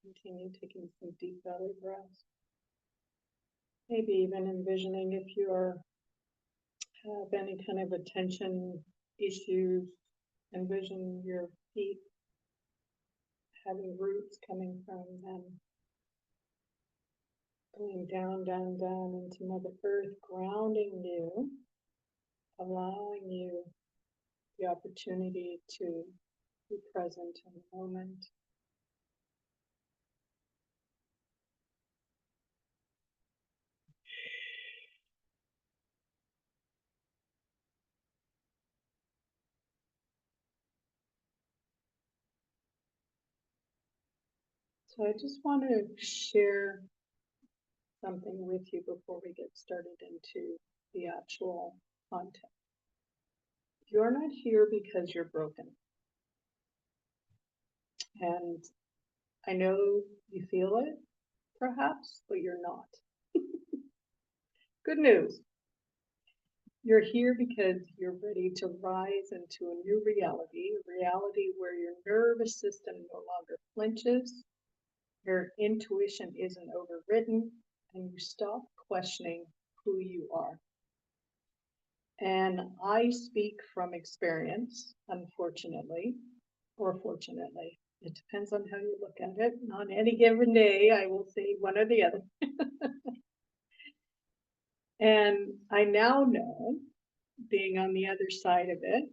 Continue taking some deep belly breaths. Maybe even envisioning if you have any kind of attention issues, envision your feet having roots coming from them, going down, down, down into Mother Earth, grounding you, allowing you the opportunity to be present in the moment. So I just want to share something with you before we get started into the actual content. You're not here because you're broken. And I know you feel it, perhaps, but you're not. Good news. You're here because you're ready to rise into a new reality, a reality where your nervous system no longer flinches, your intuition isn't overridden, and you stop questioning who you are. And I speak from experience, unfortunately, or fortunately. It depends on how you look at it. On any given day, I will say one or the other. And I now know, being on the other side of it,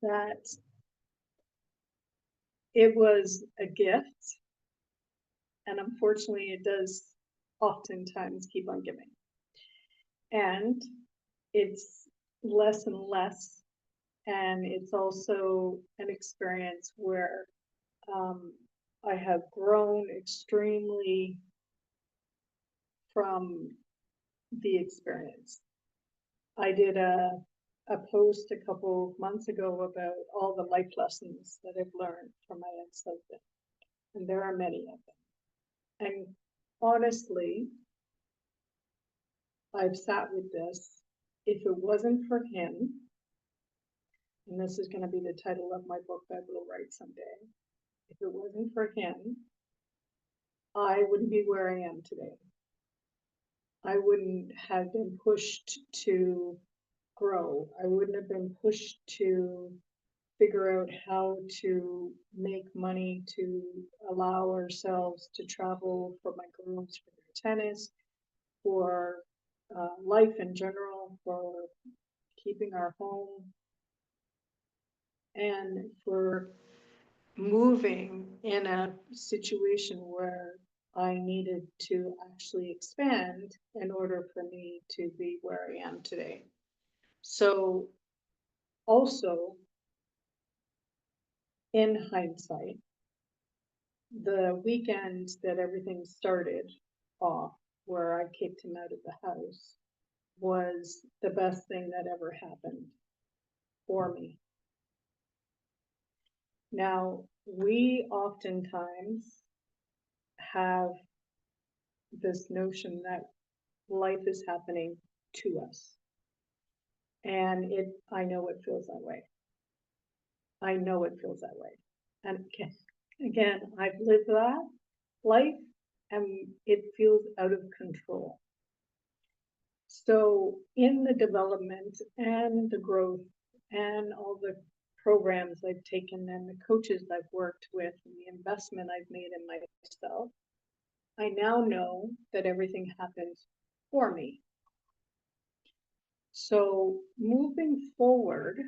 that it was a gift. And unfortunately, it does oftentimes keep on giving. And it's less and less. And it's also an experience where I have grown extremely from the experience. I did a post a couple of months ago about all the life lessons that I've learned from my ex-husband, and there are many of them. And honestly, I've sat with this. If it wasn't for him, and this is going to be the title of my book that I will write someday, if it wasn't for him, I wouldn't be where I am today. I wouldn't have been pushed to grow. I wouldn't have been pushed to figure out how to make money to allow ourselves to travel for my girls, for their tennis, for life in general, for keeping our home, and for moving in a situation where I needed to actually expand in order for me to be where I am today. So also, in hindsight, the weekend that everything started off, where I kicked him out of the house, was the best thing that ever happened for me. Now, we oftentimes have this notion that life is happening to us. And I know it feels that way. I know it feels that way. And again, I've lived that life and it feels out of control. So in the development and the growth and all the programs I've taken and the coaches I've worked with and the investment I've made in myself, I now know that everything happens for me. So moving forward,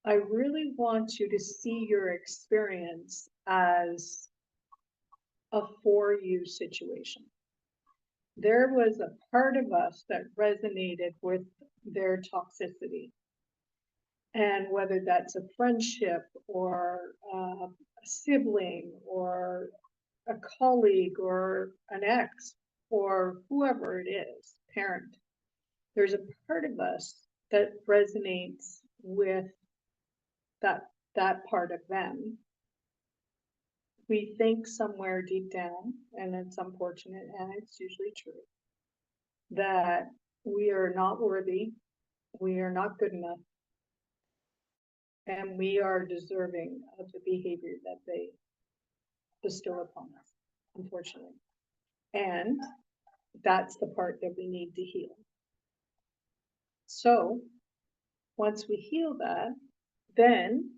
I really want you to see your experience as a for you situation. There was a part of us that resonated with their toxicity. And whether that's a friendship or a sibling or a colleague or an ex or whoever it is, parent, there's a part of us that resonates with that part of them. We think somewhere deep down, and it's unfortunate, and it's usually true, that we are not worthy, we are not good enough, and we are deserving of the behavior that they bestow upon us, unfortunately. And that's the part that we need to heal. So once we heal that, then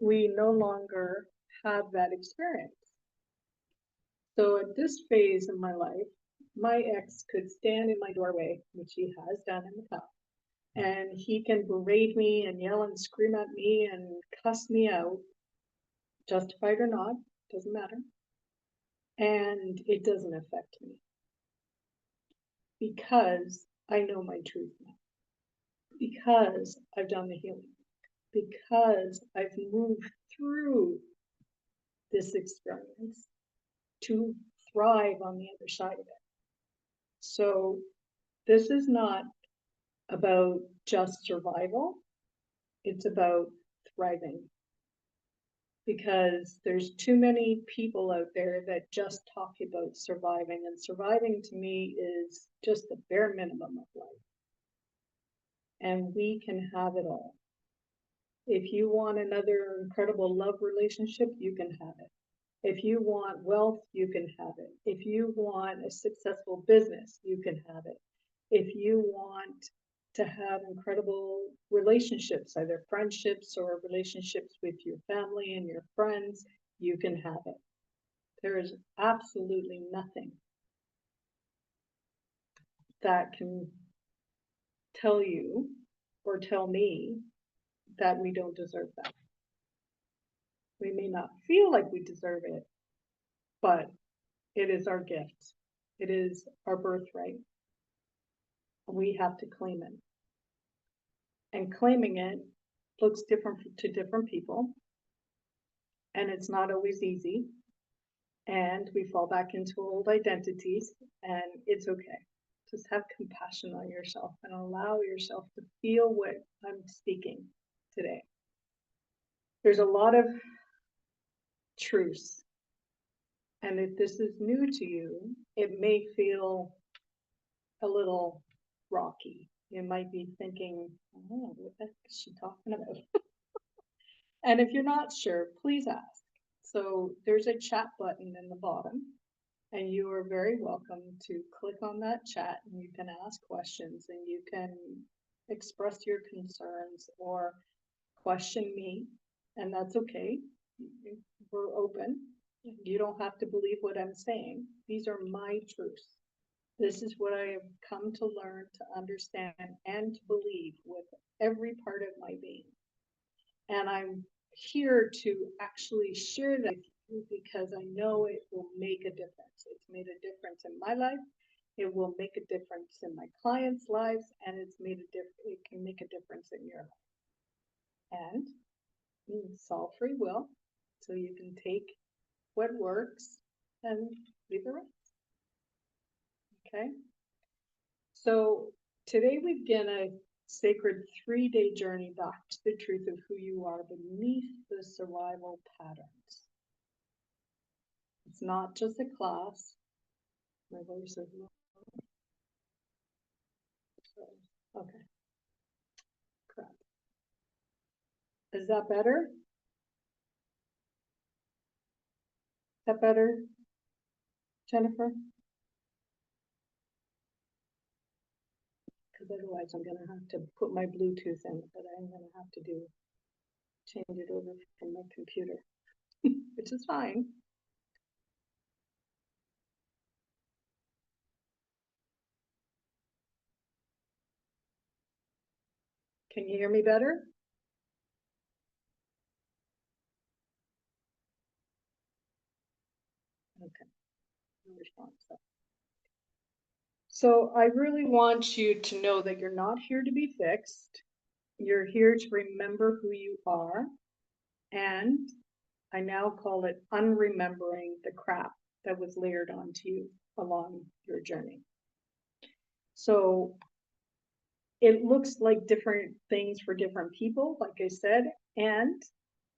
we no longer have that experience. So at this phase in my life, my ex could stand in my doorway, which he has done in the past, and he can berate me and yell and scream at me and cuss me out, justified or not, doesn't matter. And it doesn't affect me because I know my truth now, because I've done the healing, because I've moved through this experience to thrive on the other side of it. So this is not about just survival, it's about thriving. Because there's too many people out there that just talk about surviving, and surviving to me is just the bare minimum of life. And we can have it all. If you want another incredible love relationship, you can have it. If you want wealth, you can have it. If you want a successful business, you can have it. If you want to have incredible relationships, either friendships or relationships with your family and your friends, you can have it. There is absolutely nothing that can tell you or tell me that we don't deserve that. We may not feel like we deserve it, but it is our gift. It is our birthright. We have to claim it. And claiming it looks different to different people. And it's not always easy. And we fall back into old identities, and it's okay. Just have compassion on yourself and allow yourself to feel what I'm speaking today. There's a lot of truths. And if this is new to you, it may feel a little rocky. You might be thinking, oh, what the heck is she talking about? And if you're not sure, please ask. So there's a chat button in the bottom, and you are very welcome to click on that chat, and you can ask questions, and you can express your concerns or question me, and that's okay. We're open. You don't have to believe what I'm saying. These are my truths. This is what I have come to learn, to understand, and to believe with every part of my being. And I'm here to actually share that with you because I know it will make a difference. It's made a difference in my life. It will make a difference in my clients' lives, and it can make a difference in your life. And it's all free will, so you can take what works and leave the rest. Okay? So today we begin a sacred 3-day journey back to the truth of who you are beneath the survival patterns. It's not just a class. My voice is low. Okay. Crap. Is that better? Is that better, Jennifer? Because otherwise I'm going to have to put my Bluetooth in, but I'm going to have to change it over from my computer, which is fine. Can you hear me better? Okay. No response. So I really want you to know that you're not here to be fixed. You're here to remember who you are. And I now call it unremembering the crap that was layered onto you along your journey. So it looks like different things for different people, like I said, and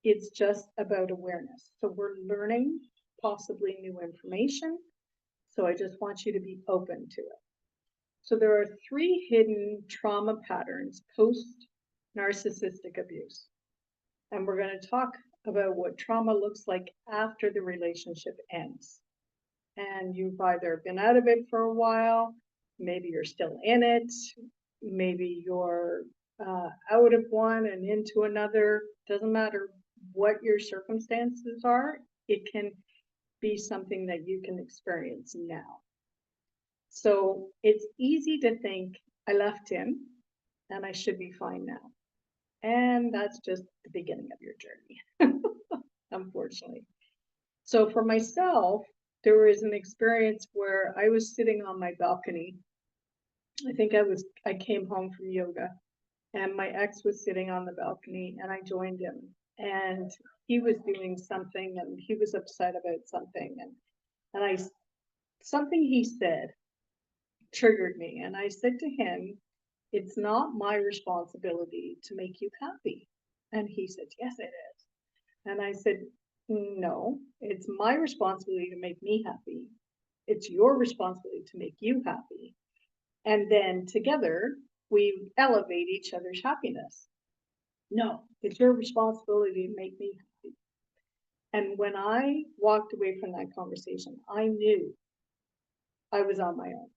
it's just about awareness. So we're learning possibly new information. So I just want you to be open to it. So there are 3 hidden trauma patterns post narcissistic abuse. And we're going to talk about what trauma looks like after the relationship ends. And you've either been out of it for a while, maybe you're still in it, maybe you're out of one and into another. Doesn't matter what your circumstances are, it can be something that you can experience now. So it's easy to think, I left him and I should be fine now. And that's just the beginning of your journey, unfortunately. So for myself, there was an experience where I was sitting on my balcony. I came home from yoga, and my ex was sitting on the balcony, and I joined him. And he was doing something, and he was upset about something, and something he said triggered me. And I said to him, it's not my responsibility to make you happy. And he said, yes, it is. And I said, no, it's my responsibility to make me happy. It's your responsibility to make you happy. And then together we elevate each other's happiness. No, it's your responsibility to make me happy. And when I walked away from that conversation, I knew I was on my own.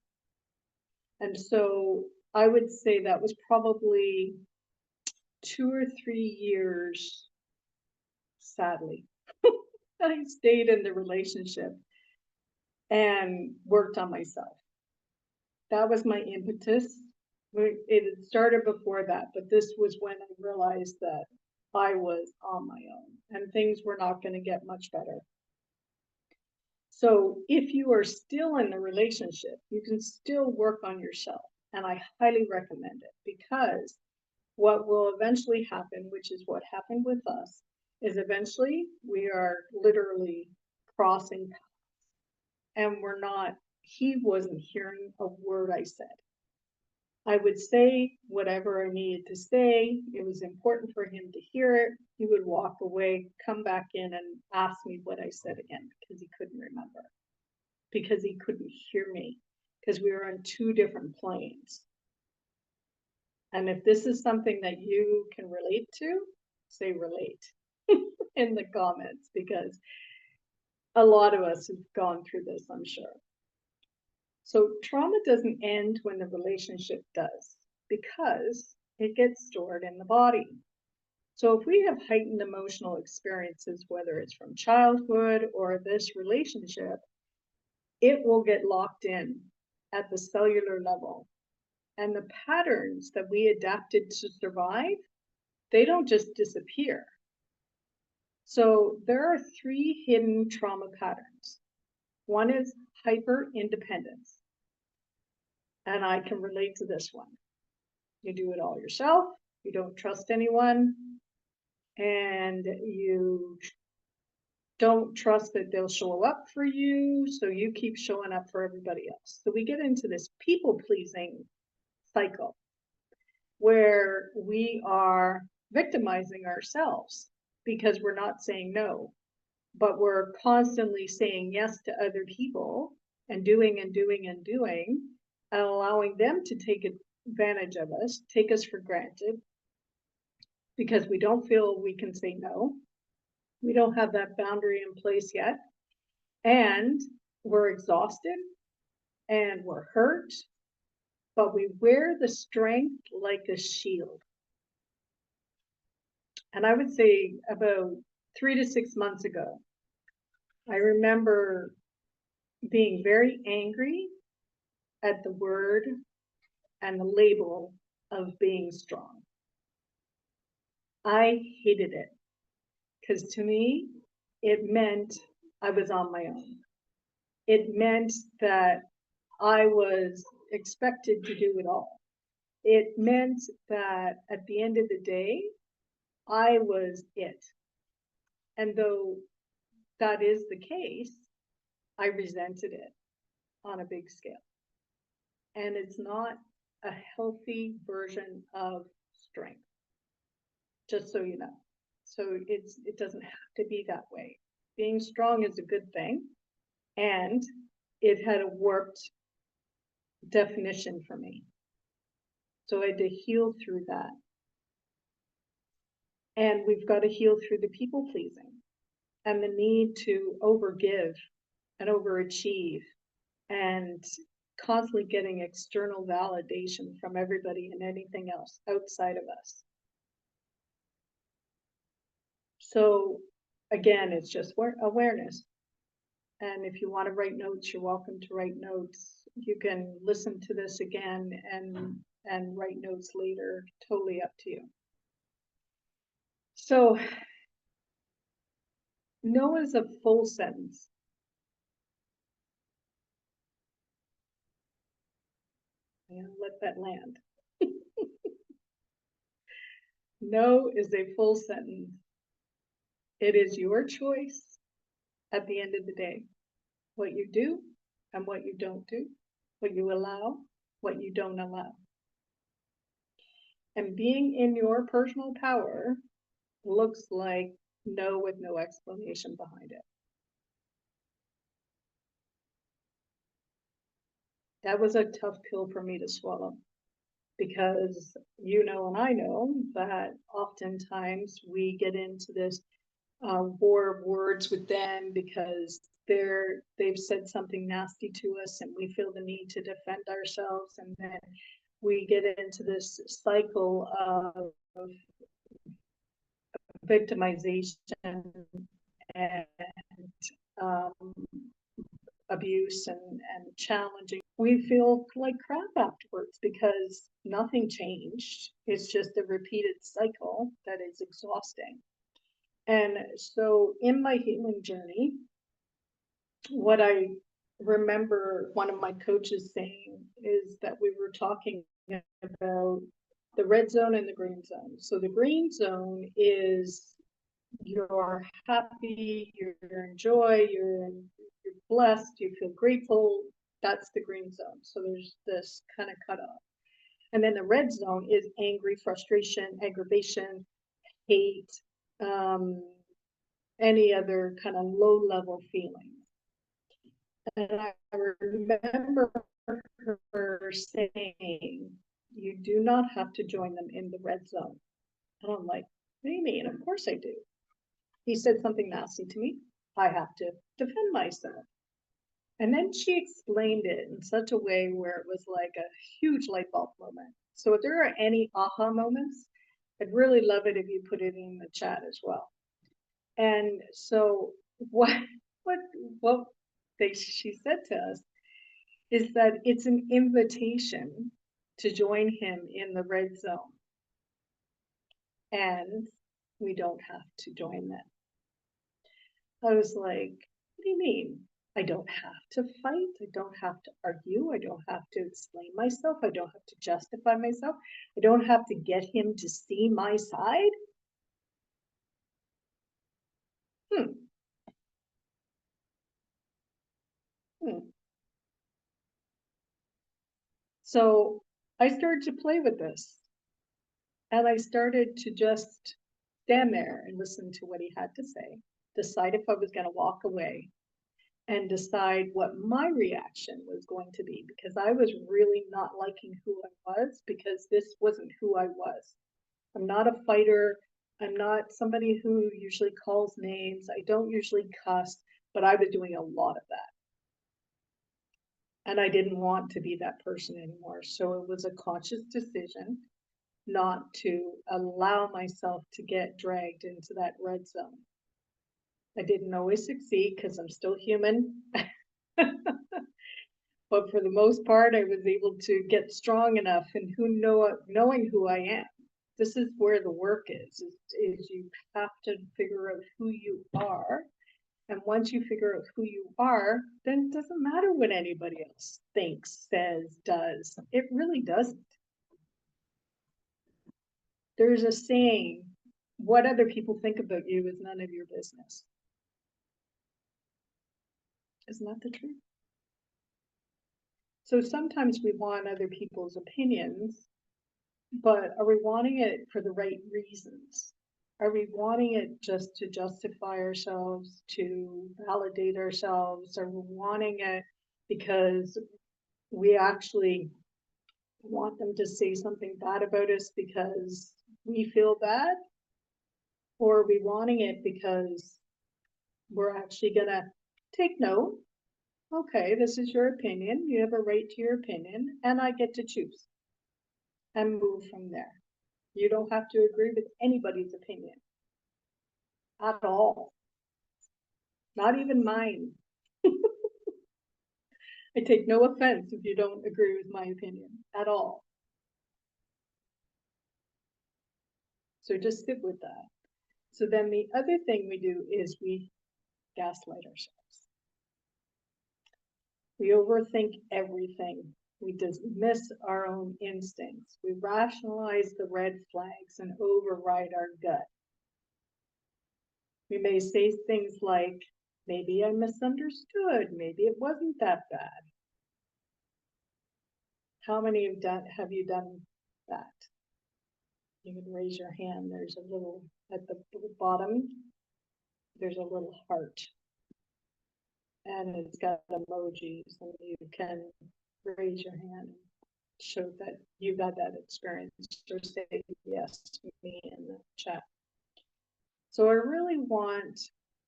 And so I would say that was probably 2 or 3 years, sadly, that I stayed in the relationship and worked on myself. That was my impetus. It had started before that, but this was when I realized that I was on my own and things were not going to get much better. So if you are still in the relationship, you can still work on yourself. And I highly recommend it, because what will eventually happen, which is what happened with us, is eventually we are literally crossing paths. And he wasn't hearing a word I said. I would say whatever I needed to say. It was important for him to hear it. He would walk away, come back in and ask me what I said again, because he couldn't remember, because he couldn't hear me, because we were on 2 different planes. And if this is something that you can relate to, say relate in the comments, because a lot of us have gone through this, I'm sure. So trauma doesn't end when the relationship does, because it gets stored in the body. So if we have heightened emotional experiences, whether it's from childhood or this relationship, it will get locked in at the cellular level. And the patterns that we adapted to survive, they don't just disappear. So there are 3 hidden trauma patterns. One is hyper independence. And I can relate to this one. You do it all yourself, you don't trust anyone, and you don't trust that they'll show up for you, so you keep showing up for everybody else. So we get into this people-pleasing cycle where we are victimizing ourselves because we're not saying no, but we're constantly saying yes to other people and doing and doing and doing, and allowing them to take advantage of us, take us for granted, because we don't feel we can say no. We don't have that boundary in place yet. And we're exhausted and we're hurt, but we wear the strength like a shield. And I would say about 3 to 6 months ago, I remember being very angry at the word and the label of being strong. I hated it, because to me, it meant I was on my own. It meant that I was expected to do it all. It meant that at the end of the day, I was it. And though that is the case, I resented it on a big scale. And it's not a healthy version of strength, just so you know. So it doesn't have to be that way. Being strong is a good thing, and it had a warped definition for me. So I had to heal through that. And we've got to heal through the people pleasing and the need to overgive and overachieve and constantly getting external validation from everybody and anything else outside of us. So again, it's just awareness. And if you want to write notes, you're welcome to write notes. You can listen to this again and write notes later, totally up to you. So no is a full sentence. And let that land. No is a full sentence. It is your choice at the end of the day. What you do and what you don't do. What you allow, what you don't allow. And being in your personal power looks like no with no explanation behind it. That was a tough pill for me to swallow because you know and I know that oftentimes we get into this war of words with them because they've said something nasty to us and we feel the need to defend ourselves, and then we get into this cycle of victimization and um, abuse and challenging. We feel like crap afterwards because nothing changed. It's just a repeated cycle that is exhausting. And so in my healing journey, what I remember one of my coaches saying is that we were talking about the red zone and the green zone. So the green zone is you're happy, you're in joy, you're blessed, you feel grateful. That's the green zone. So there's this kind of cutoff. And then the red zone is angry, frustration, aggravation, hate, any other kind of low level feelings. And I remember her saying, you do not have to join them in the red zone. And I'm like, what do you mean? Of course I do. He said something nasty to me. I have to defend myself. And then she explained it in such a way where it was like a huge light bulb moment. So if there are any aha moments, I'd really love it if you put it in the chat as well. And so what she said to us is that it's an invitation to join him in the red zone. And we don't have to join them. I was like, what do you mean? I don't have to fight. I don't have to argue. I don't have to explain myself. I don't have to justify myself. I don't have to get him to see my side. Hmm. So I started to play with this. And I started to just stand there and listen to what he had to say, decide if I was going to walk away, and decide what my reaction was going to be, because I was really not liking who I was, because this wasn't who I was. I'm not a fighter. I'm not somebody who usually calls names. I don't usually cuss, but I was doing a lot of that. And I didn't want to be that person anymore. So it was a conscious decision not to allow myself to get dragged into that red zone. I didn't always succeed because I'm still human. But for the most part, I was able to get strong enough, and knowing who I am. This is where the work is you have to figure out who you are. And once you figure out who you are, then it doesn't matter what anybody else thinks, says, does. It really doesn't. There's a saying, what other people think about you is none of your business. Isn't that the truth? So sometimes we want other people's opinions, but are we wanting it for the right reasons? Are we wanting it just to justify ourselves, to validate ourselves? Are we wanting it because we actually want them to say something bad about us because we feel bad? Or are we wanting it because we're actually gonna take note? Okay, this is your opinion. You have a right to your opinion, and I get to choose and move from there. You don't have to agree with anybody's opinion at all, not even mine. I take no offense if you don't agree with my opinion at all. So just sit with that. So then the other thing we do is we gaslight ourselves. We overthink everything. We dismiss our own instincts. We rationalize the red flags and override our gut. We may say things like, maybe I misunderstood. Maybe it wasn't that bad. How many have you done that? You can raise your hand. There's a little, at the bottom, there's a little heart. And it's got emojis, and you can raise your hand and show that you've had that experience, or say yes to me in the chat. So I really want,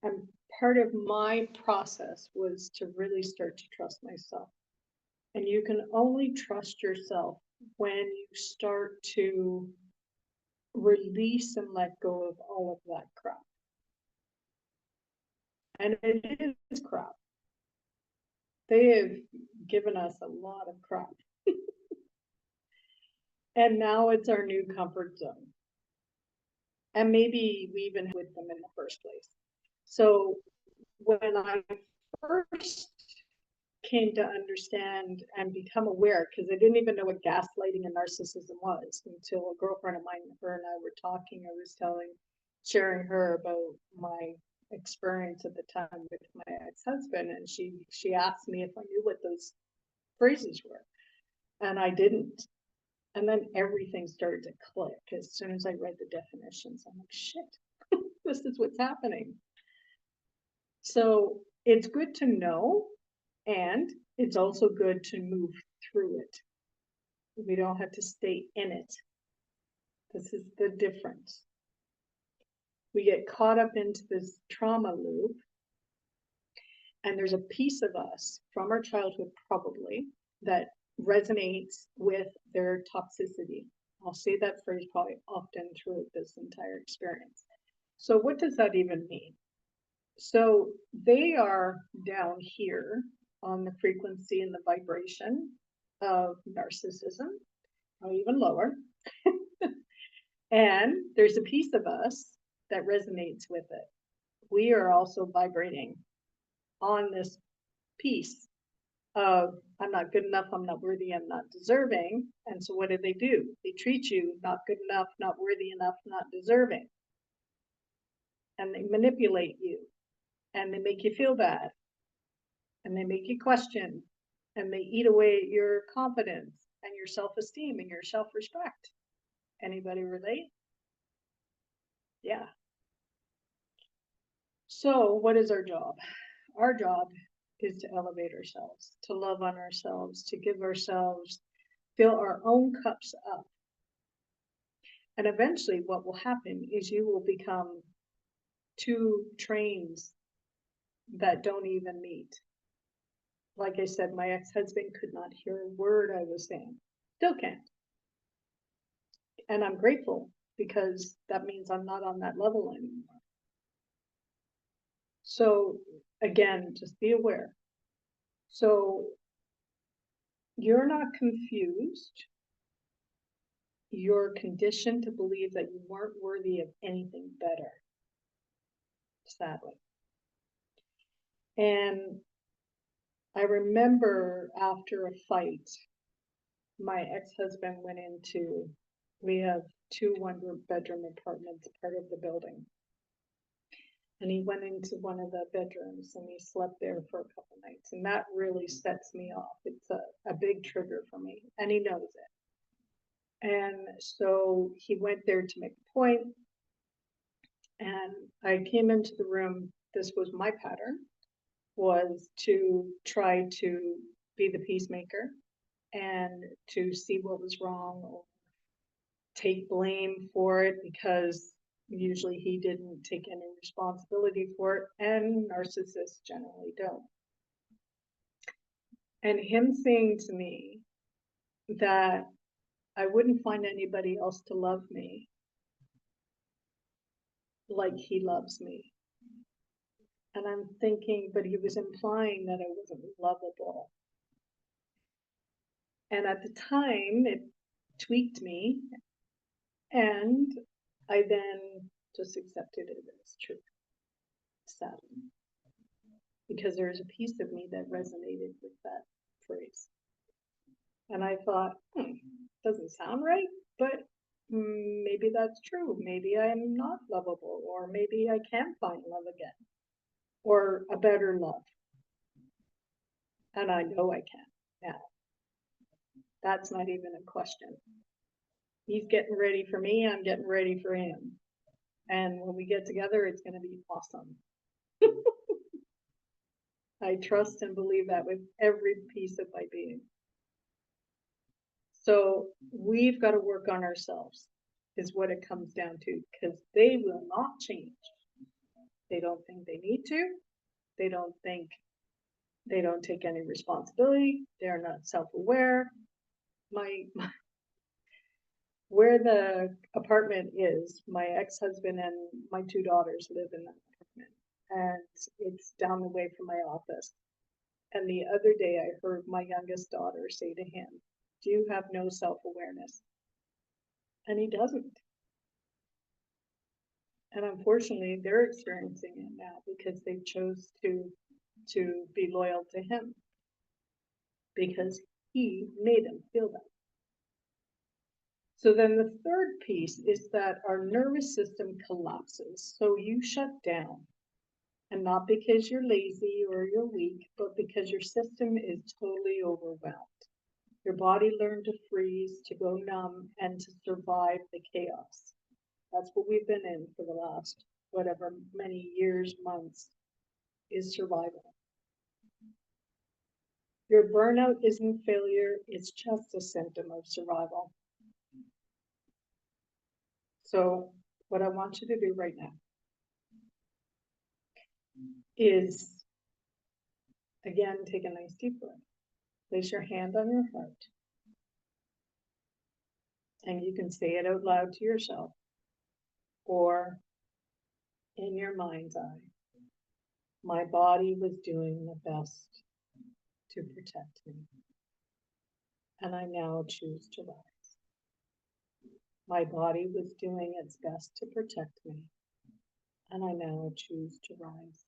and part of my process was to really start to trust myself. And you can only trust yourself when you start to release and let go of all of that crap. And it is crap. They have given us a lot of crap. And now it's our new comfort zone. And maybe we even with them in the first place. So when I first came to understand and become aware, because I didn't even know what gaslighting and narcissism was until a girlfriend of mine, her and I were talking. I was sharing her about my experience at the time with my ex-husband, and she asked me if I knew what those phrases were, and I didn't. And then everything started to click as soon as I read the definitions. I'm like, shit, this is what's happening. So it's good to know, and it's also good to move through it. We don't have to stay in it. This is the difference. We get caught up into this trauma loop, and there's a piece of us from our childhood probably that resonates with their toxicity. I'll say that phrase probably often throughout this entire experience. So what does that even mean? So they are down here on the frequency and the vibration of narcissism, or even lower. And there's a piece of us that resonates with it. We are also vibrating on this piece of I'm not good enough, I'm not worthy, I'm not deserving. And so what do? They treat you not good enough, not worthy enough, not deserving. And they manipulate you, and they make you feel bad, and they make you question, and they eat away at your confidence and your self-esteem and your self-respect. Anybody relate? Yeah. So what is our job? Our job is to elevate ourselves, to love on ourselves, to give ourselves, fill our own cups up. And eventually what will happen is you will become two trains that don't even meet. Like I said, my ex-husband could not hear a word I was saying. Still can't. And I'm grateful because that means I'm not on that level anymore. So again, just be aware. So you're not confused. You're conditioned to believe that you weren't worthy of anything better, sadly. And I remember after a fight, my ex-husband went into, we have 2 one-bedroom apartments, part of the building. And he went into one of the bedrooms and he slept there for a couple nights. And that really sets me off. It's a big trigger for me, and he knows it. And so he went there to make a point. And I came into the room. This was my pattern, was to try to be the peacemaker and to see what was wrong or take blame for it, because Usually he didn't take any responsibility for it, and narcissists generally don't. And him saying to me that I wouldn't find anybody else to love me like he loves me. And I'm thinking, but he was implying that I wasn't lovable. And at the time, it tweaked me, and I then just accepted it as truth, sadly, because there was a piece of me that resonated with that phrase. And I thought, doesn't sound right, but maybe that's true. Maybe I'm not lovable, or maybe I can find love again, or a better love. And I know I can now. That's not even a question. He's getting ready for me, I'm getting ready for him. And when we get together, it's going to be awesome. I trust and believe that with every piece of my being. So we've got to work on ourselves, is what it comes down to, because they will not change. They don't think they need to. They don't take any responsibility. They're not self-aware. Where the apartment is, my ex-husband and my 2 daughters live in that apartment, and it's down the way from my office. And the other day I heard my youngest daughter say to him, "Do you have no self-awareness?" And he doesn't. And unfortunately, they're experiencing it now because they chose to be loyal to him, because he made them feel that. So then the third piece is that our nervous system collapses. So you shut down, and not because you're lazy or you're weak, but because your system is totally overwhelmed. Your body learned to freeze, to go numb, and to survive the chaos. That's what we've been in for the last, whatever, many years, months, is survival. Your burnout isn't failure, it's just a symptom of survival. So what I want you to do right now is, again, take a nice deep breath. Place your hand on your heart. And you can say it out loud to yourself or in your mind's eye. My body was doing the best to protect me, and I now choose to rise. My body was doing its best to protect me, and I now choose to rise.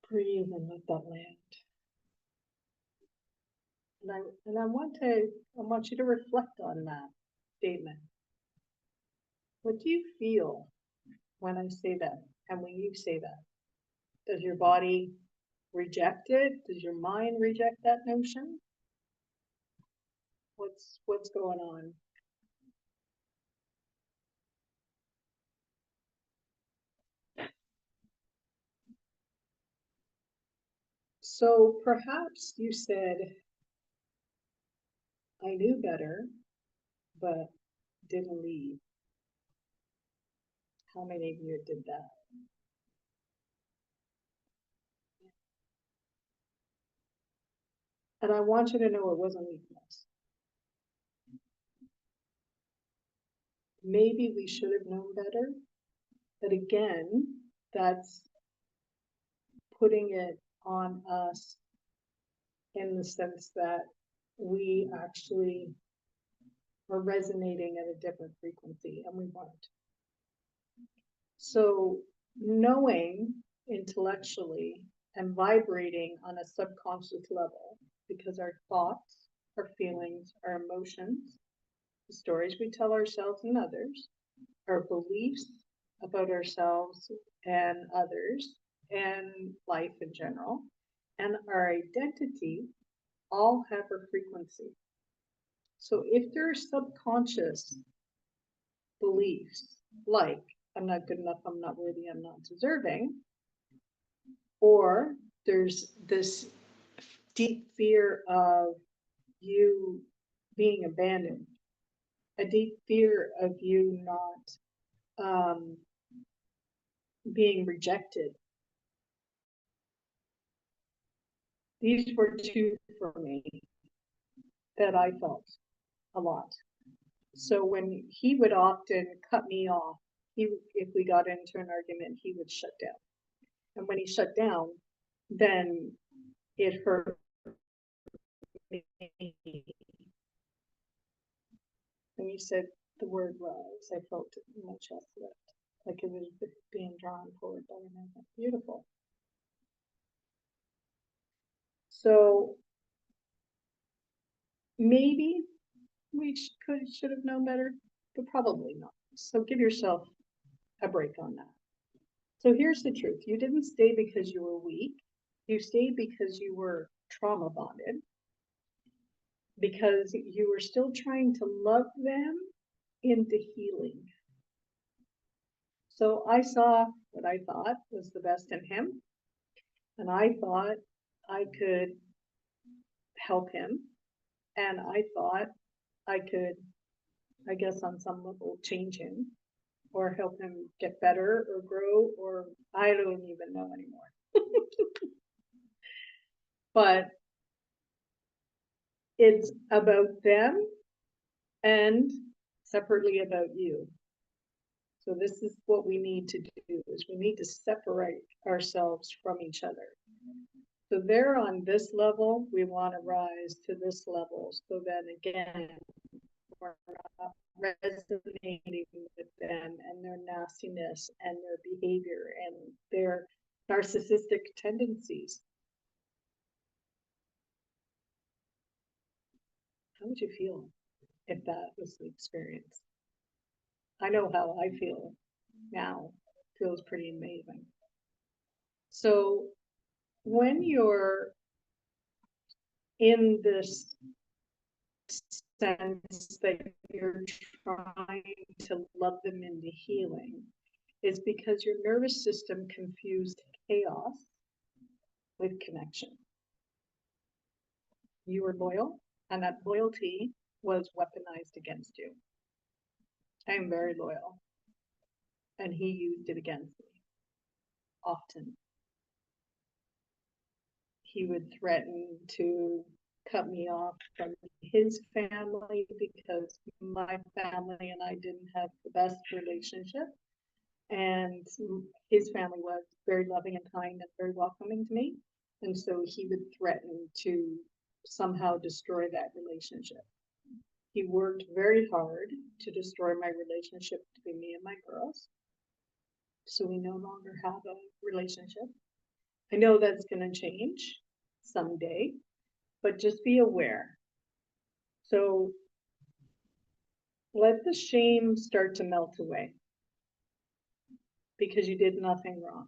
Breathe and let that land. And I want you to reflect on that statement. What do you feel when I say that and when you say that? Does your body reject it? Does your mind reject that notion? What's going on? So perhaps you said, I knew better, but didn't leave. How many of you did that? And I want you to know it wasn't weakness. Maybe we should have known better, but again, that's putting it on us in the sense that we actually are resonating at a different frequency and we weren't. So knowing intellectually and vibrating on a subconscious level, because our thoughts, our feelings, our emotions, the stories we tell ourselves and others, our beliefs about ourselves and others and life in general, and our identity all have a frequency. So if there are subconscious beliefs like, I'm not good enough, I'm not worthy, I'm not deserving, or there's this deep fear of you being abandoned, a deep fear of you not being rejected. These were two for me that I felt a lot. So when he would often cut me off, if we got into an argument, he would shut down. And when he shut down, then it hurt me. When you said the word rise, I felt it in my chest lift, like it was being drawn forward by a magnet. Beautiful. So maybe we should have known better, but probably not. So give yourself a break on that. So here's the truth. You didn't stay because you were weak. You stayed because you were trauma bonded, because you were still trying to love them into healing. So I saw what I thought was the best in him, and I thought I could help him, and I thought I could, I guess on some level, change him or help him get better or grow, or I don't even know anymore. But it's about them and separately about you. So this is what we need to do, is we need to separate ourselves from each other. So they're on this level, we want to rise to this level. So then again, we're not resonating with them and their nastiness and their behavior and their narcissistic tendencies. How would you feel if that was the experience? I know how I feel now. It feels pretty amazing. So when you're in this sense that you're trying to love them into healing, is because your nervous system confused chaos with connection. You were loyal, and that loyalty was weaponized against you. I am very loyal, and he used it against me often. He would threaten to cut me off from his family because my family and I didn't have the best relationship. And his family was very loving and kind and very welcoming to me. And so he would threaten to somehow destroy that relationship. He worked very hard to destroy my relationship between me and my girls. So we no longer have a relationship. I know that's going to change someday, but just be aware. So let the shame start to melt away because you did nothing wrong.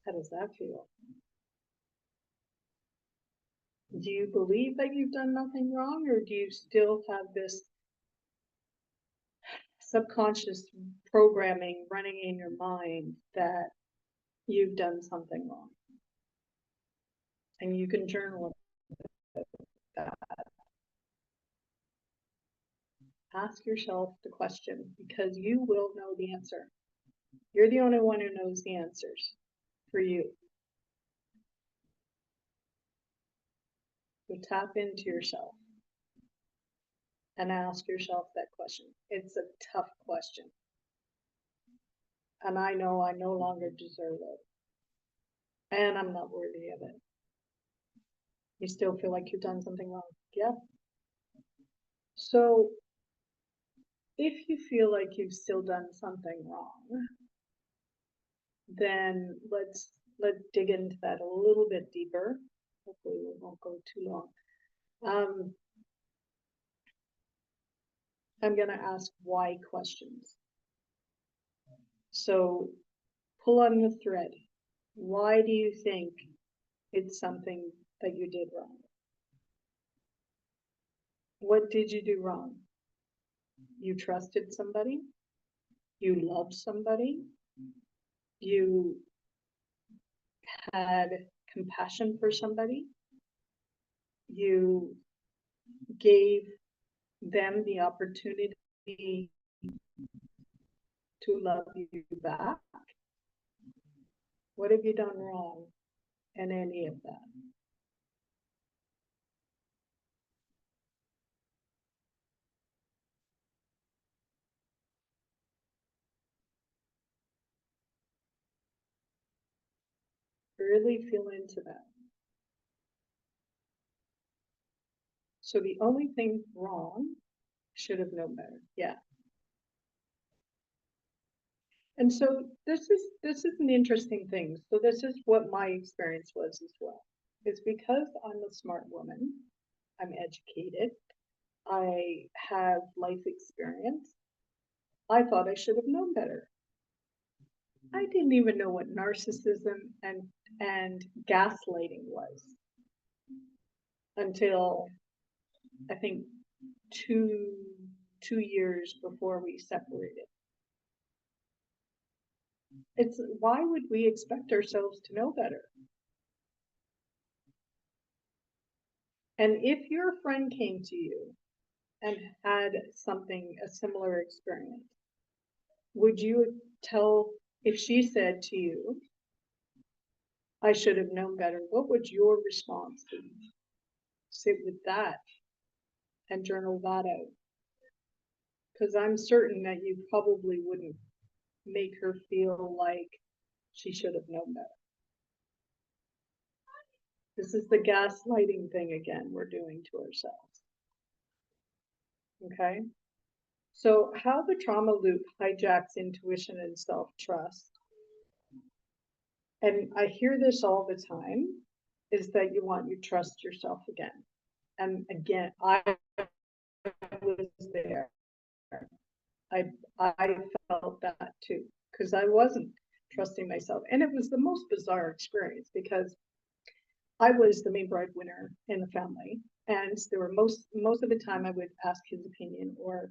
How does that feel? Do you believe that you've done nothing wrong, or do you still have this subconscious programming running in your mind that you've done something wrong? And you can journal that. Ask yourself the question, because you will know the answer. You're the only one who knows the answers for you. So tap into yourself and ask yourself that question. It's a tough question. And I know I no longer deserve it. And I'm not worthy of it. You still feel like you've done something wrong? Yeah. So if you feel like you've still done something wrong, then let's dig into that a little bit deeper. Hopefully we won't go too long. I'm going to ask why questions. So pull on the thread. Why do you think it's something that you did wrong? What did you do wrong? You trusted somebody? You loved somebody? You had compassion for somebody? You gave them the opportunity to love you back? What have you done wrong in any of that? Really feel into that. So the only thing wrong, should have known better. Yeah. And so this is an interesting thing. So this is what my experience was as well. It's because I'm a smart woman, I'm educated, I have life experience. I thought I should have known better. I didn't even know what narcissism and gaslighting was until I think two years before we separated. It's why would we expect ourselves to know better? And if your friend came to you and had a similar experience, would you tell, if she said to you, I should have known better, what would your response be? Sit with that and journal that out. Because I'm certain that you probably wouldn't make her feel like she should have known better. This is the gaslighting thing again we're doing to ourselves. Okay? So, how the trauma loop hijacks intuition and self trust, and I hear this all the time, is that you want to trust yourself again. And again, I was there. I felt that too, because I wasn't trusting myself. And it was the most bizarre experience because I was the main breadwinner in the family. And there were most of the time I would ask his opinion or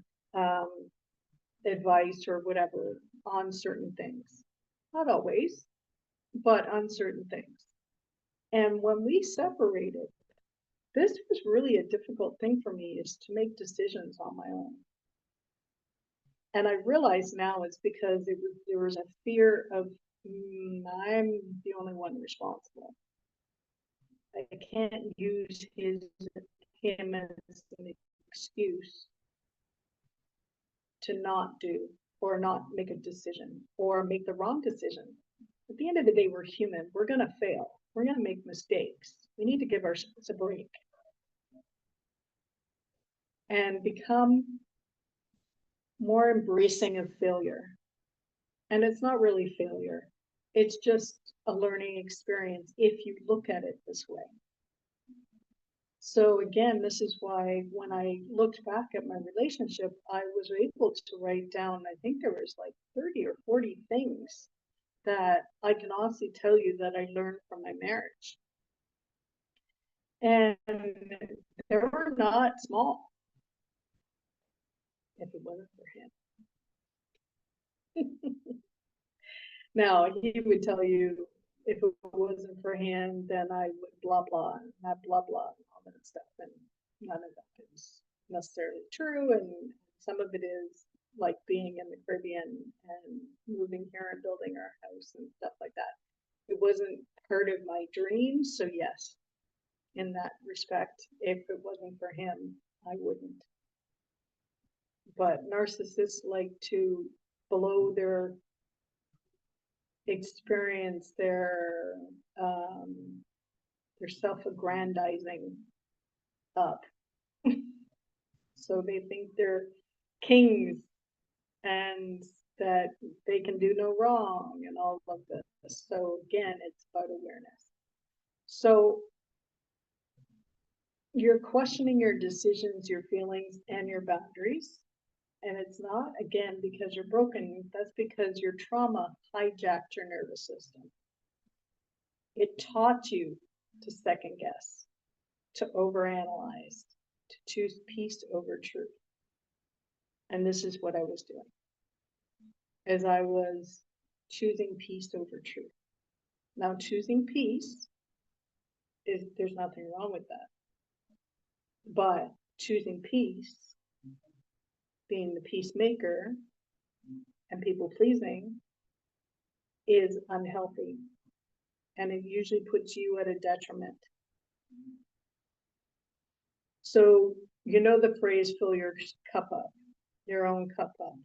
advice or whatever on certain things. Not always, but on certain things. And when we separated, this was really a difficult thing for me, is to make decisions on my own. And I realize now it's because there was a fear of I'm the only one responsible. I can't use him as an excuse to not do or not make a decision or make the wrong decision. At the end of the day, we're human. We're going to fail. We're going to make mistakes. We need to give ourselves a break and become more embracing of failure. And it's not really failure. It's just a learning experience if you look at it this way. So again, this is why when I looked back at my relationship, I was able to write down, I think there was like 30 or 40 things that I can honestly tell you that I learned from my marriage. And they were not small, if it wasn't for him. Now, he would tell you, if it wasn't for him, then I would blah, blah, and that blah, blah, and all that stuff. And none of that is necessarily true. And some of it is like being in the Caribbean and moving here and building our house and stuff like that. It wasn't part of my dreams. So yes, in that respect, if it wasn't for him, I wouldn't. But narcissists like to blow their experience, their self-aggrandizing up. So they think they're kings and that they can do no wrong and all of this. So again, it's about awareness. So you're questioning your decisions, your feelings, and your boundaries. And it's not, again, because you're broken. That's because your trauma hijacked your nervous system. It taught you to second guess, to overanalyze, to choose peace over truth. And this is what I was doing, as I was choosing peace over truth. Now, choosing peace there's nothing wrong with that. But choosing peace, being the peacemaker, and people pleasing is unhealthy. And it usually puts you at a detriment. So, you know the phrase, fill your cup up, your own cup up.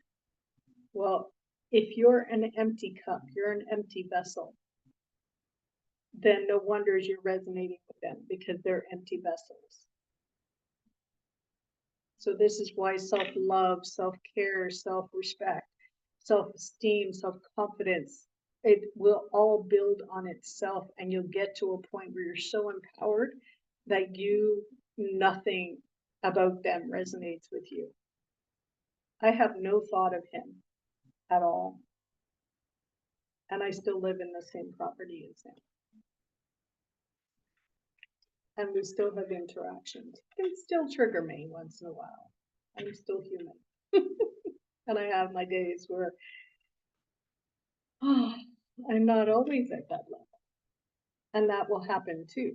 Well, if you're an empty cup, you're an empty vessel, then no wonder you're resonating with them, because they're empty vessels. So this is why self-love, self-care, self-respect, self-esteem, self-confidence, it will all build on itself, and you'll get to a point where you're so empowered that nothing about them resonates with you. I have no thought of him at all. And I still live in the same property as him. And we still have interactions. It can still trigger me once in a while. I'm still human. And I have my days where I'm not always at that level. And that will happen too.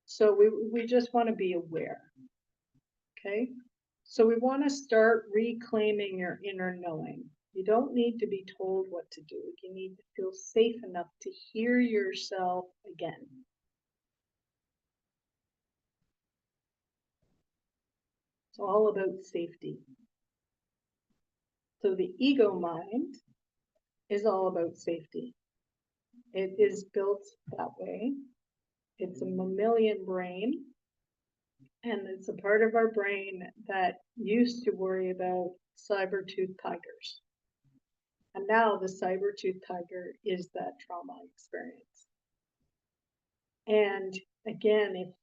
So we just want to be aware. Okay? So we want to start reclaiming your inner knowing. You don't need to be told what to do. You need to feel safe enough to hear yourself again. It's all about safety. So the ego mind is all about safety. It is built that way. It's a mammalian brain, and it's a part of our brain that used to worry about saber-toothed tigers. And now the saber-toothed tiger is that trauma experience. And again,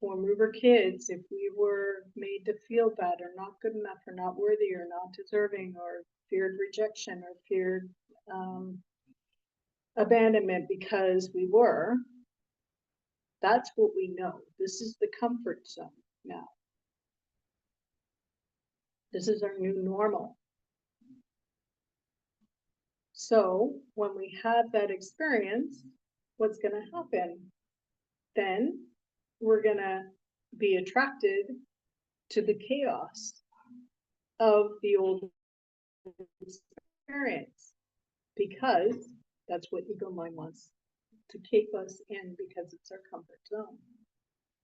when we were kids, if we were made to feel bad or not good enough or not worthy or not deserving or feared rejection or feared abandonment because we were, that's what we know. This is the comfort zone now. This is our new normal. So when we have that experience, what's going to happen? Then we're going to be attracted to the chaos of the old experience, because that's what ego mind wants to keep us in, because it's our comfort zone.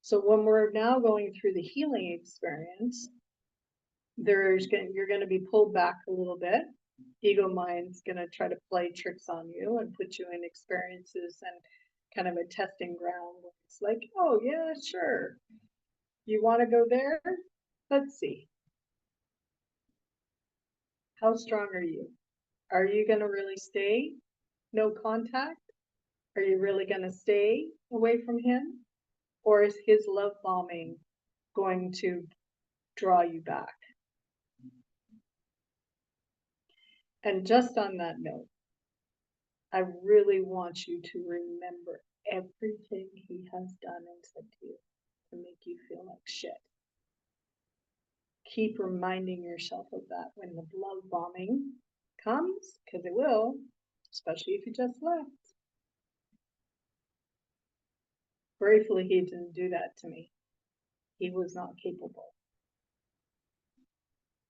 So when we're now going through the healing experience, you're going to be pulled back a little bit. Ego mind's going to try to play tricks on you and put you in experiences and kind of a testing ground where it's like, oh yeah, sure. You want to go there? Let's see. How strong are you? Are you going to really stay? No contact? Are you really going to stay away from him? Or is his love bombing going to draw you back? And just on that note, I really want you to remember everything he has done and said to you to make you feel like shit. Keep reminding yourself of that when the love bombing comes, because it will, especially if you just left. Gratefully, he didn't do that to me. He was not capable.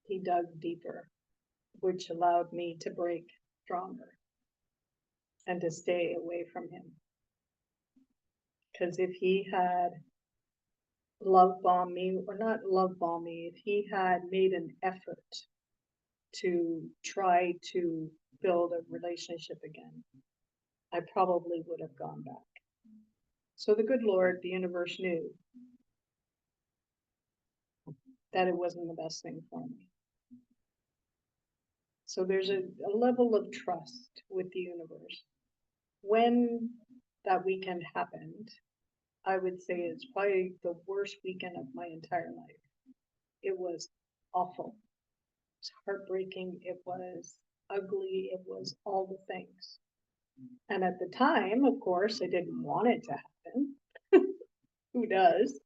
He dug deeper, which allowed me to break stronger and to stay away from him. Because if he had love bombed me, or not love bombed me, if he had made an effort to try to build a relationship again, I probably would have gone back. So the good Lord, the universe, knew that it wasn't the best thing for me. So there's a level of trust with the universe. When that weekend happened, I would say it's probably the worst weekend of my entire life. It was awful. It was heartbreaking. It was ugly. It was all the things. And at the time, of course, I didn't want it to happen. Who does?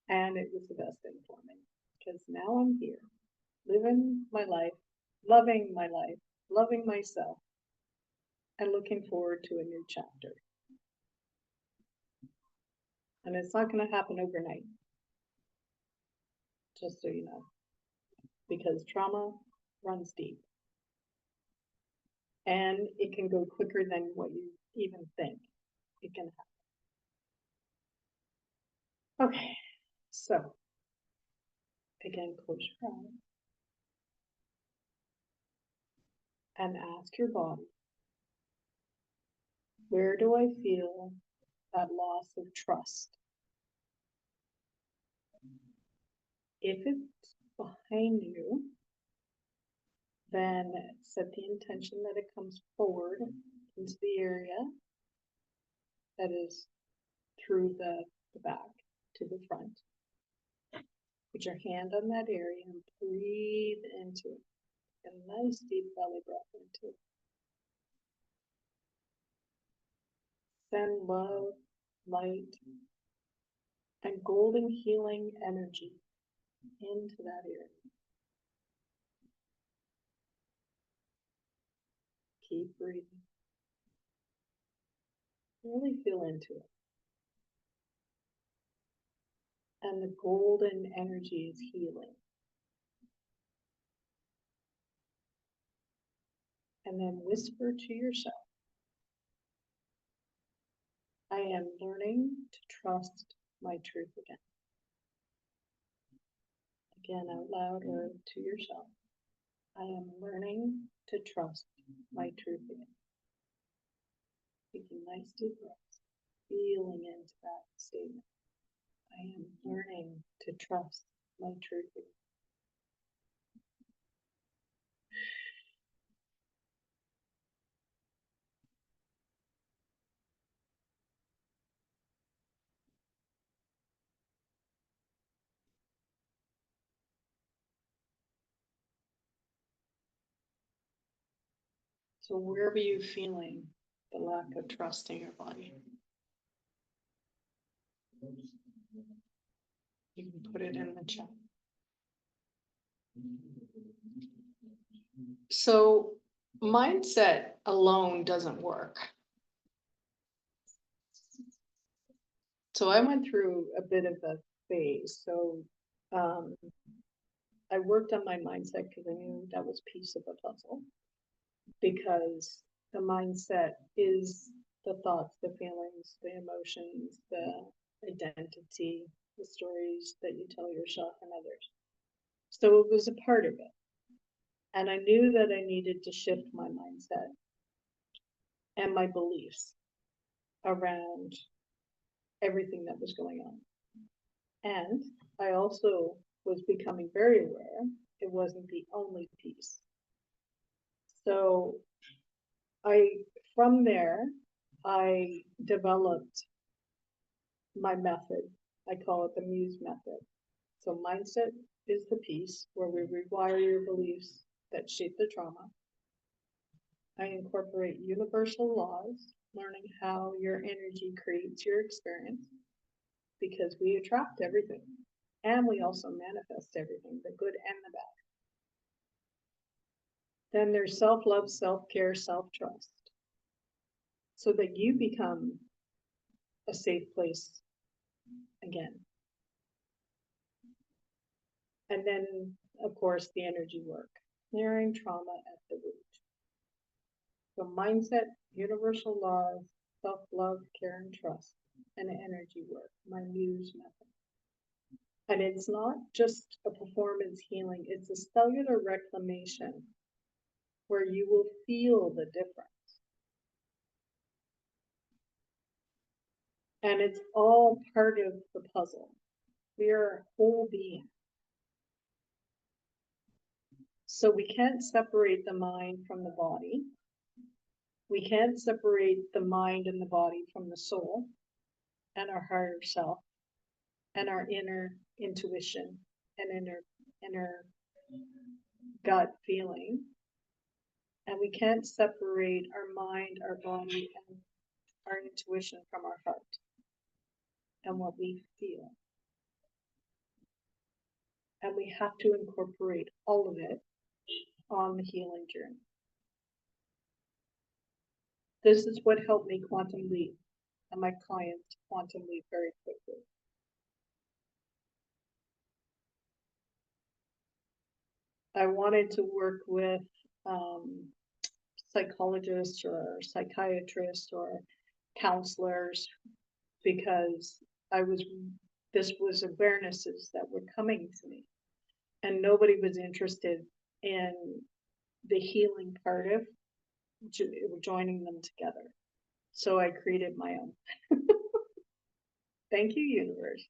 And it was the best thing for me, because now I'm here, living my life, loving myself, and looking forward to a new chapter. And it's not going to happen overnight, just so you know, because trauma runs deep. And it can go quicker than what you even think it can happen. Okay, so again, close your eyes and ask your body, where do I feel that loss of trust? If it's behind you, then set the intention that it comes forward into the area that is through the back to the front. Put your hand on that area and breathe into it. Get a nice deep belly breath into it. Send love, light, and golden healing energy into that area. Keep breathing. Really feel into it. And the golden energy is healing. And then whisper to yourself, I am learning to trust my truth again. Again, out loud or to yourself. I am learning to trust my truth again. Taking nice deep breaths, feeling into that statement. I am learning to trust my truth again. So where were you feeling the lack of trust in your body? You can put it in the chat. So mindset alone doesn't work. So I went through a bit of a phase. So I worked on my mindset because I knew that was a piece of the puzzle. Because the mindset is the thoughts, the feelings, the emotions, the identity, the stories that you tell yourself and others. So it was a part of it. And I knew that I needed to shift my mindset and my beliefs around everything that was going on. And I also was becoming very aware it wasn't the only piece. So from there, I developed my method. I call it the Muse method. So mindset is the piece where we rewire your beliefs that shape the trauma. I incorporate universal laws, learning how your energy creates your experience, because we attract everything and we also manifest everything, the good and the bad. Then there's self-love, self-care, self-trust, so that you become a safe place again. And then, of course, the energy work, clearing trauma at the root. So mindset, universal laws, self-love, care, and trust, and energy work, my Muse method. And it's not just a performance healing, it's a cellular reclamation where you will feel the difference. And it's all part of the puzzle. We are a whole being. So we can't separate the mind from the body. We can't separate the mind and the body from the soul and our higher self and our inner intuition and inner gut feeling. And we can't separate our mind, our body, and our intuition from our heart and what we feel. And we have to incorporate all of it on the healing journey. This is what helped me quantum leap and my clients want to leave very quickly. I wanted to work with psychologists or psychiatrists or counselors because this was awarenesses that were coming to me, and nobody was interested in the healing part of joining them together. So I created my own. Thank you, universe.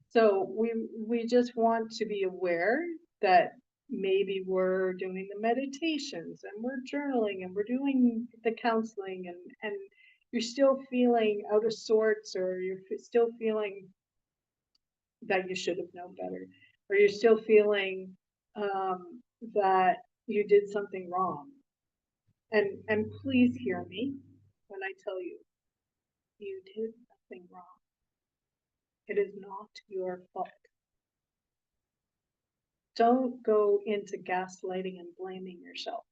So we just want to be aware that maybe we're doing the meditations and we're journaling and we're doing the counseling, and you're still feeling out of sorts, or you're still feeling that you should have known better, or you're still feeling that you did something wrong. And please hear me when I tell you, you did nothing wrong. It is not your fault. Don't go into gaslighting and blaming yourself,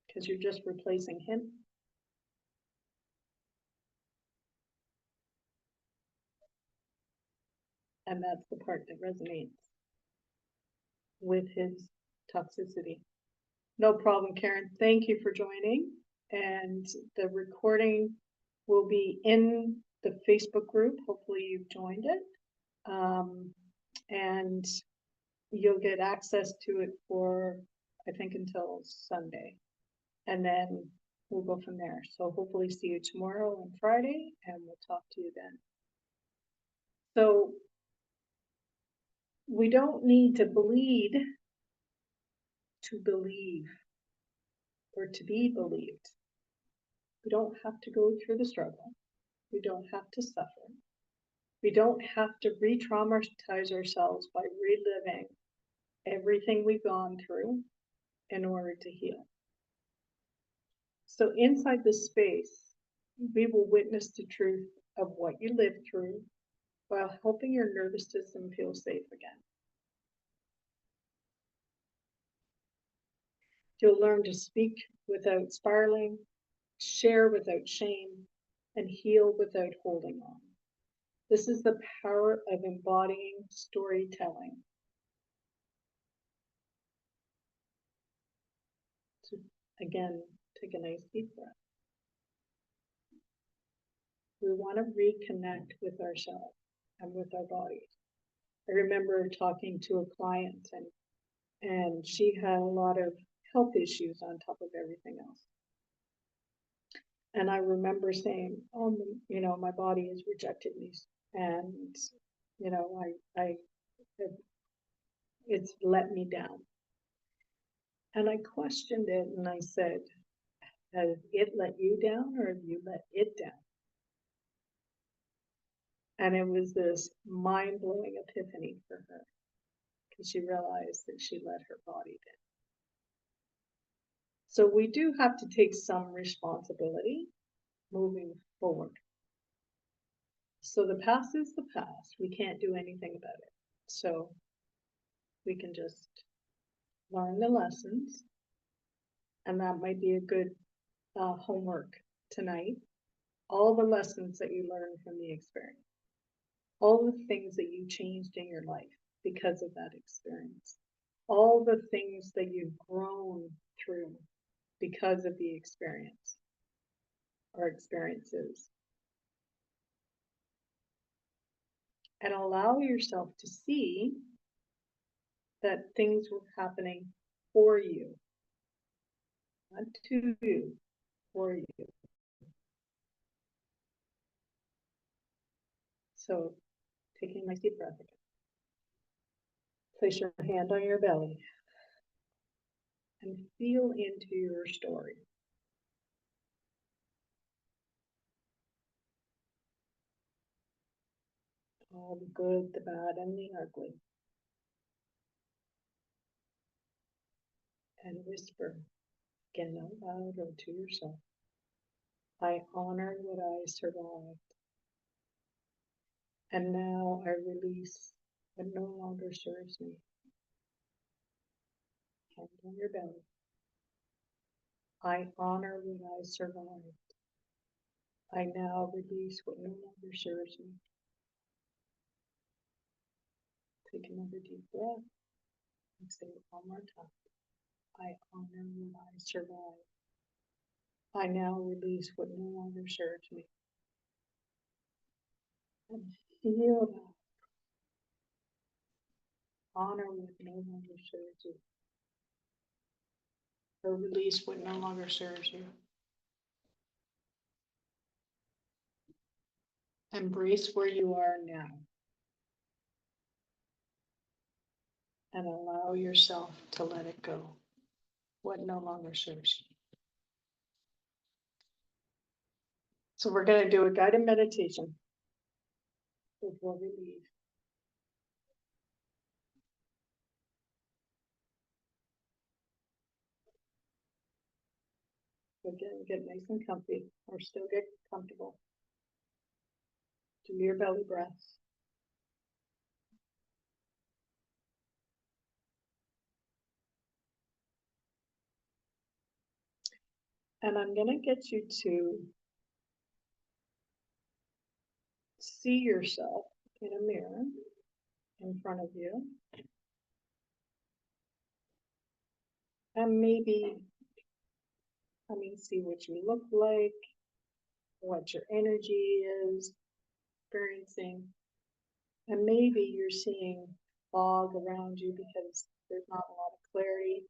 because you're just replacing him. And that's the part that resonates with his toxicity. No problem, Karen. Thank you for joining. And the recording will be in the Facebook group. Hopefully you've joined it. And you'll get access to it for, I think, until Sunday. And then we'll go from there. So hopefully see you tomorrow and Friday, and we'll talk to you then. So we don't need to bleed to believe or to be believed. We don't have to go through the struggle. We don't have to suffer. We don't have to re-traumatize ourselves by reliving everything we've gone through in order to heal. So inside this space, we will witness the truth of what you lived through while helping your nervous system feel safe again. You'll learn to speak without spiraling, share without shame, and heal without holding on. This is the power of embodying storytelling. So again, take a nice deep breath. We want to reconnect with ourselves and with our bodies. I remember talking to a client, and she had a lot of health issues on top of everything else. And I remember saying, oh, you know, my body has rejected me. And, you know, it's let me down. And I questioned it, and I said, has it let you down, or have you let it down? And it was this mind-blowing epiphany for her, because she realized that she let her body down. So we do have to take some responsibility moving forward. So the past is the past. We can't do anything about it. So we can just learn the lessons. And that might be a good homework tonight. All the lessons that you learned from the experience. All the things that you changed in your life because of that experience. All the things that you've grown through because of the experience or experiences. And allow yourself to see that things were happening for you, not to you, for you. So taking a nice deep breath again. Place your hand on your belly and feel into your story. All the good, the bad, and the ugly. And whisper again out loud or to yourself, I honor what I survived. And now I release what no longer serves me. Hand on your belly. I honor what I survived. I now release what no longer serves me. Take another deep breath and say it one more time. I honor what I survived. I now release what no longer serves me. And feel that. Honor what no longer serves you. Or release what no longer serves you. Embrace where you are now. And allow yourself to let it go. What no longer serves you. So we're going to do a guided meditation before we leave. Again, get nice and comfy, or still get comfortable. Do your belly breaths. And I'm going to get you to see yourself in a mirror in front of you. And maybe, see what you look like, what your energy is experiencing. And maybe you're seeing fog around you because there's not a lot of clarity.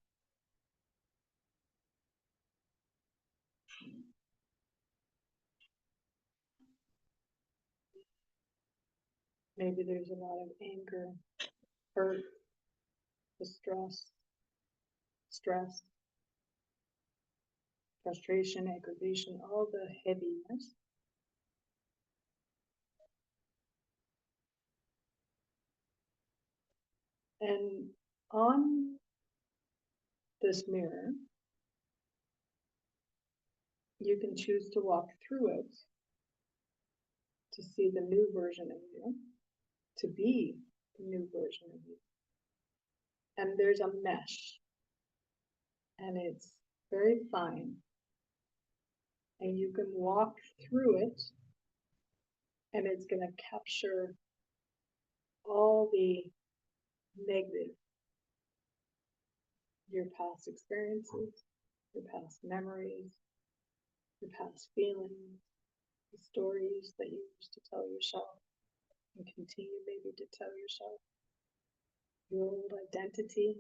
Maybe there's a lot of anger, hurt, distress, stress, frustration, aggravation, all the heaviness. And on this mirror, you can choose to walk through it to see the new version of you, to be the new version of you. And there's a mesh, and it's very fine. And you can walk through it, and it's going to capture all the negative, your past experiences, your past memories, your past feelings, the stories that you used to tell yourself and continue maybe to tell yourself, your old identity,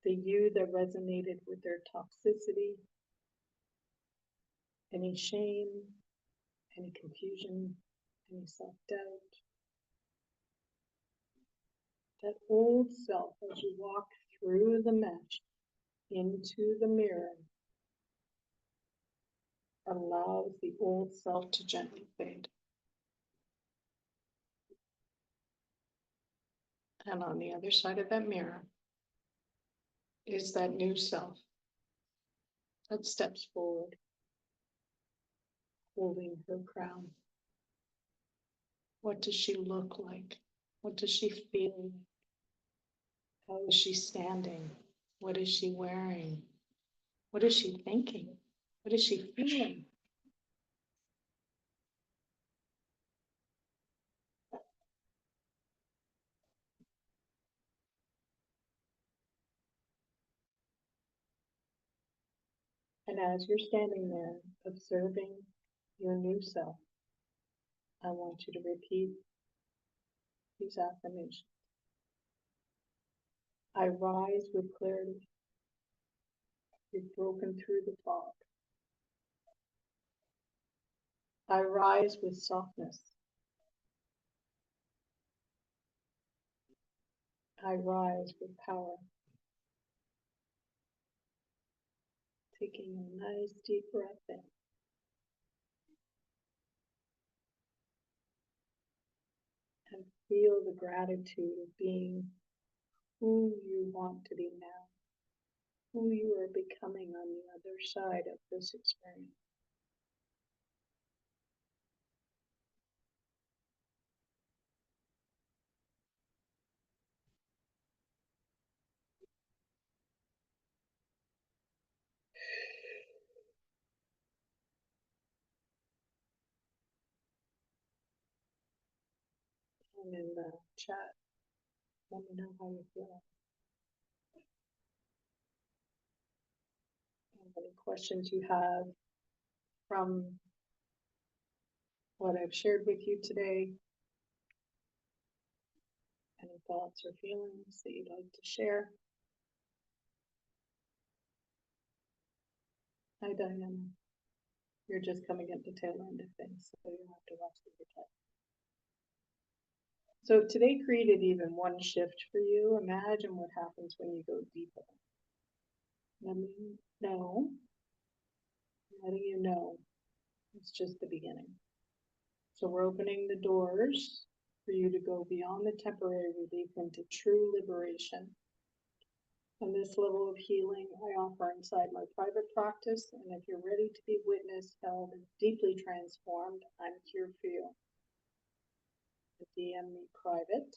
the you that resonated with their toxicity, any shame, any confusion, any self-doubt. That old self, as you walk through the mesh into the mirror, allows the old self to gently fade. And on the other side of that mirror is that new self that steps forward, holding her crown. What does she look like? What does she feel like? How is she standing? What is she wearing? What is she thinking? What is she feeling? And as you're standing there observing your new self, I want you to repeat these affirmations. I rise with clarity. You've broken through the fog. I rise with softness. I rise with power. Taking a nice deep breath in. And feel the gratitude of being who you want to be now, who you are becoming on the other side of this experience. and in the chat. Let me know how you feel. Any questions you have from what I've shared with you today? Any thoughts or feelings that you'd like to share? Hi, Diana. You're just coming at the tail end of things, so you'll have to watch the replay. So today created even one shift for you. Imagine what happens when you go deeper. Let me know. Letting you know it's just the beginning. So we're opening the doors for you to go beyond the temporary relief into true liberation. And this level of healing I offer inside my private practice. And if you're ready to be witnessed, held, and deeply transformed, I'm here for you. DM me private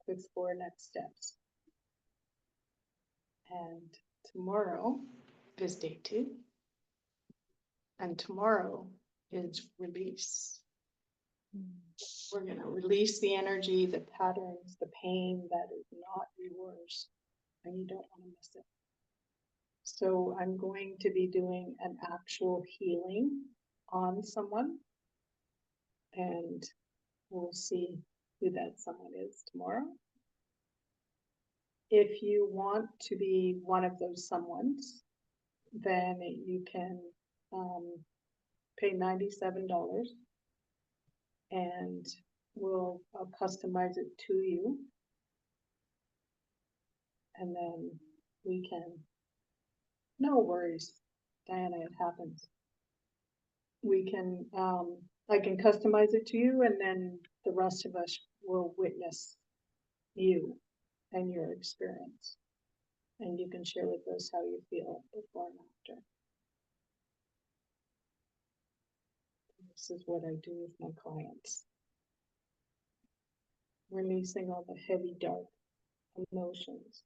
to explore next steps. And tomorrow is day 2. And tomorrow is release. We're going to release the energy, the patterns, the pain that is not yours, and you don't want to miss it. So I'm going to be doing an actual healing on someone, and we'll see who that someone is tomorrow. If you want to be one of those someones, then you can pay $97, and I'll customize it to you, and then we can, no worries, Diana, it happens. We can, I can customize it to you, and then the rest of us will witness you and your experience. And you can share with us how you feel before and after. This is what I do with my clients. Releasing all the heavy, dark emotions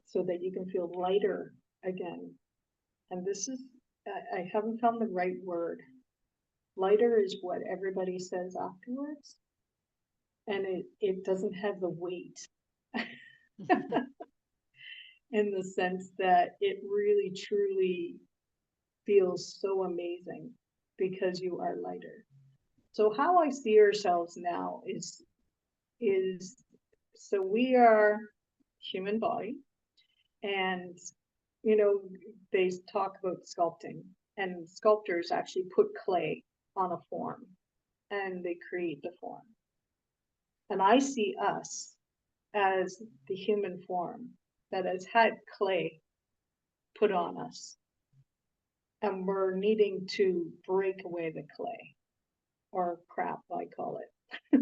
so that you can feel lighter again. And this is, I haven't found the right word. Lighter is what everybody says afterwards. And it doesn't have the weight in the sense that it really, truly feels so amazing because you are lighter. So how I see ourselves now is so we are human body, and you know, they talk about sculpting, and sculptors actually put clay on a form and they create the form. And I see us as the human form that has had clay put on us, and we're needing to break away the clay, or crap, I call it.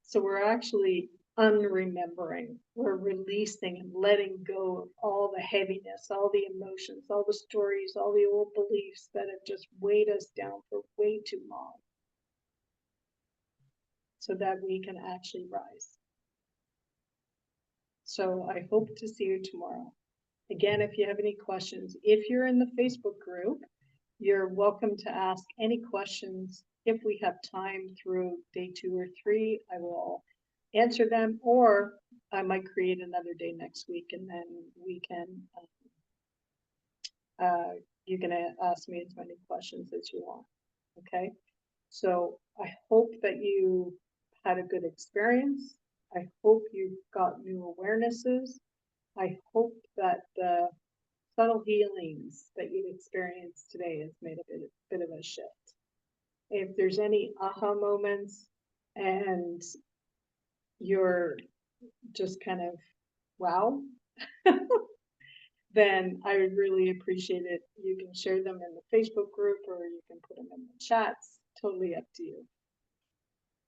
So we're actually unremembering, we're releasing and letting go of all the heaviness, all the emotions, all the stories, all the old beliefs that have just weighed us down for way too long, so that we can actually rise. So I hope to see you tomorrow. Again, if you have any questions, if you're in the Facebook group, you're welcome to ask any questions. If we have time through day 2 or 3, I will answer them, or I might create another day next week, and then we can, you can ask me as many questions as you want. Okay. So I hope that you had a good experience. I hope you got new awarenesses. I hope that the subtle healings that you've experienced today has made a bit of a shift. If there's any aha moments and you're just kind of, wow, then I would really appreciate it. You can share them in the Facebook group, or you can put them in the chats, totally up to you.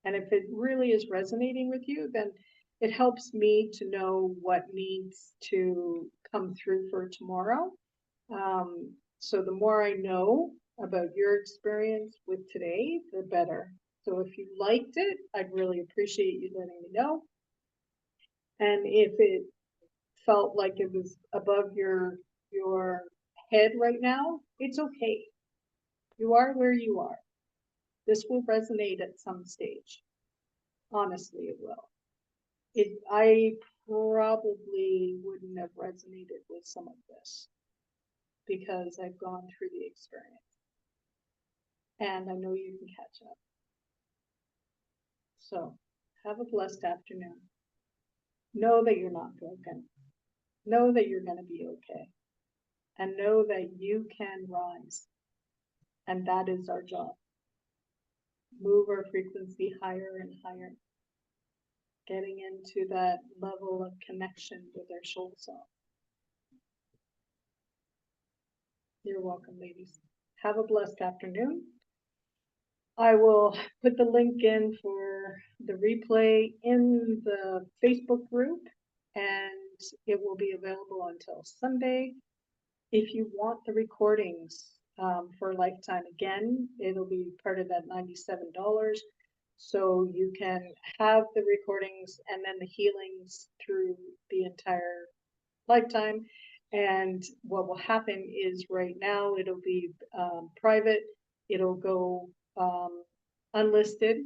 And if it really is resonating with you, then it helps me to know what needs to come through for tomorrow. So the more I know about your experience with today, the better. So if you liked it, I'd really appreciate you letting me know. And if it felt like it was above your head right now, it's okay. You are where you are. This will resonate at some stage. Honestly, it will. I probably wouldn't have resonated with some of this because I've gone through the experience and I know you can catch up. So have a blessed afternoon. Know that you're not broken. Know that you're going to be okay. And know that you can rise. And that is our job. Move our frequency higher and higher. Getting into that level of connection with our soul self. You're welcome, ladies. Have a blessed afternoon. I will put the link in for the replay in the Facebook group, and it will be available until Sunday. If you want the recordings for a lifetime again, it'll be part of that $97. So you can have the recordings and then the healings through the entire lifetime. And what will happen is right now it'll be private. It'll go unlisted,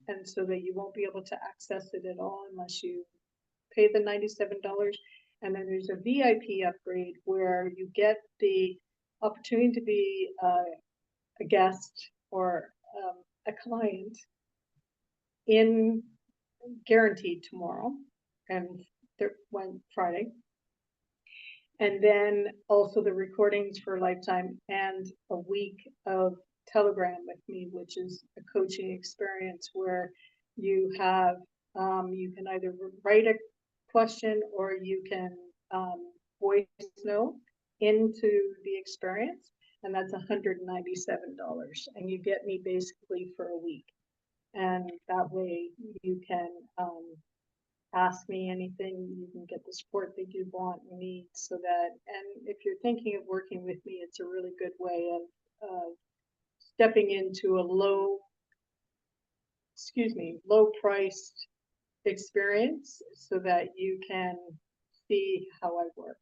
and so that you won't be able to access it at all unless you pay the $97. And then there's a VIP upgrade where you get the opportunity to be a guest or a client in guaranteed tomorrow and Friday. And then also the recordings for a lifetime and a week of Telegram with me, which is a coaching experience where you have, you can either write a question or you can voice note into the experience. And that's $197. And you get me basically for a week. And that way you can ask me anything, you can get the support that you want and need so that, and if you're thinking of working with me, it's a really good way of stepping into a low priced experience so that you can see how I work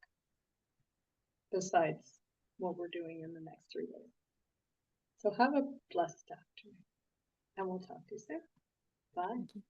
besides what we're doing in the next 3 days. So have a blessed afternoon and we'll talk to you soon. Bye.